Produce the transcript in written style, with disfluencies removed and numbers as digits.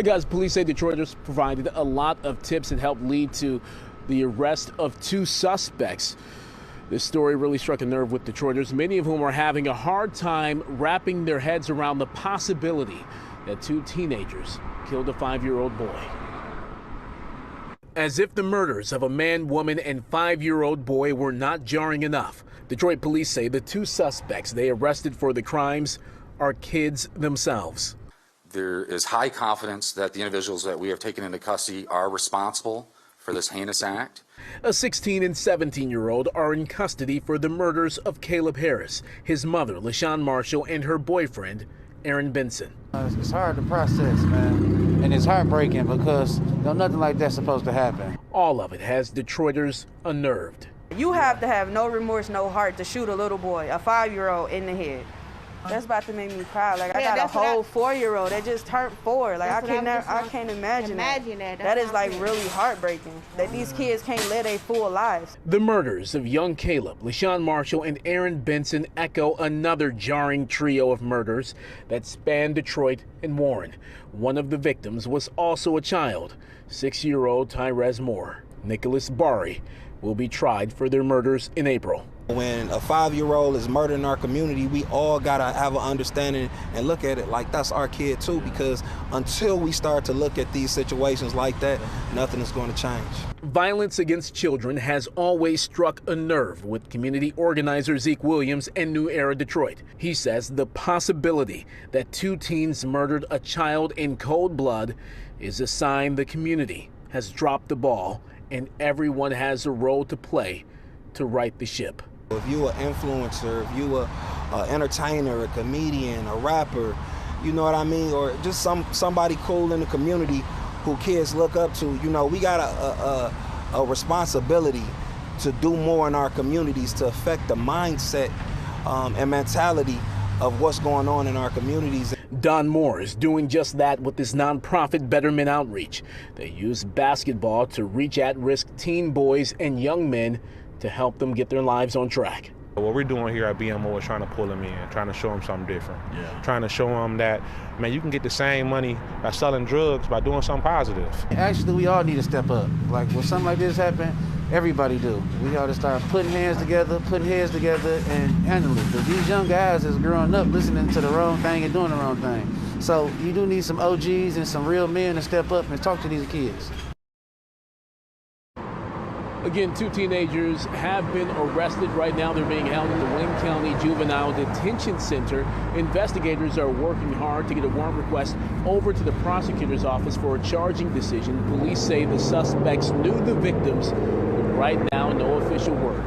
Guys, police say Detroiters provided a lot of tips and helped lead to the arrest of two suspects. This story really struck a nerve with Detroiters, many of whom are having a hard time wrapping their heads around the possibility that two teenagers killed a 5-year-old boy. As if the murders of a man, woman, and 5-year-old boy were not jarring enough, Detroit police say the two suspects they arrested for the crimes are kids themselves. There is high confidence that the individuals that we have taken into custody are responsible for this heinous act. A 16 and 17-year-old are in custody for the murders of Caleb Harris, his mother, LaShawn Marshall, and her boyfriend, Aaron Benson. It's hard to process, man, and it's heartbreaking because nothing like that's supposed to happen. All of it has Detroiters unnerved. You have to have no remorse, no heart to shoot a little boy, a 5-year-old, in the head. That's about to make me cry. Like, I got a whole 4-year-old that just turned 4. Like, I can't imagine that. That is like really heartbreaking that these kids can't live their full lives. The murders of young Caleb, LaShawn Marshall, and Aaron Benson echo another jarring trio of murders that span Detroit and Warren. One of the victims was also a child, 6-year-old Tyrez Moore. Nicholas Bari will be tried for their murders in April. When a 5-year-old is murdered in our community, we all gotta have an understanding and look at it like that's our kid too, because until we start to look at these situations like that, nothing is going to change. Violence against children has always struck a nerve with community organizer Zeke Williams and New Era Detroit. He says the possibility that two teens murdered a child in cold blood is a sign the community has dropped the ball and everyone has a role to play to right the ship. If you're an influencer, if you're an entertainer, a comedian, a rapper, you know what I mean, or just somebody cool in the community who kids look up to, we got a responsibility to do more in our communities to affect the mindset and mentality of what's going on in our communities. Don Moore is doing just that with his nonprofit Betterment Outreach. They use basketball to reach at-risk teen boys and young men to help them get their lives on track. What we're doing here at BMO is trying to pull them in, trying to show them something different. Trying to show them that, man, you can get the same money by selling drugs by doing something positive. Actually, we all need to step up. Like, when something like this happen, everybody do. We ought to start putting heads together, and handling it. Because these young guys is growing up listening to the wrong thing and doing the wrong thing. So you do need some OGs and some real men to step up and talk to these kids. Again, two teenagers have been arrested. Right now, they're being held in the Wayne County Juvenile Detention Center. Investigators are working hard to get a warrant request over to the prosecutor's office for a charging decision. Police say the suspects knew the victims, but right now, no official word.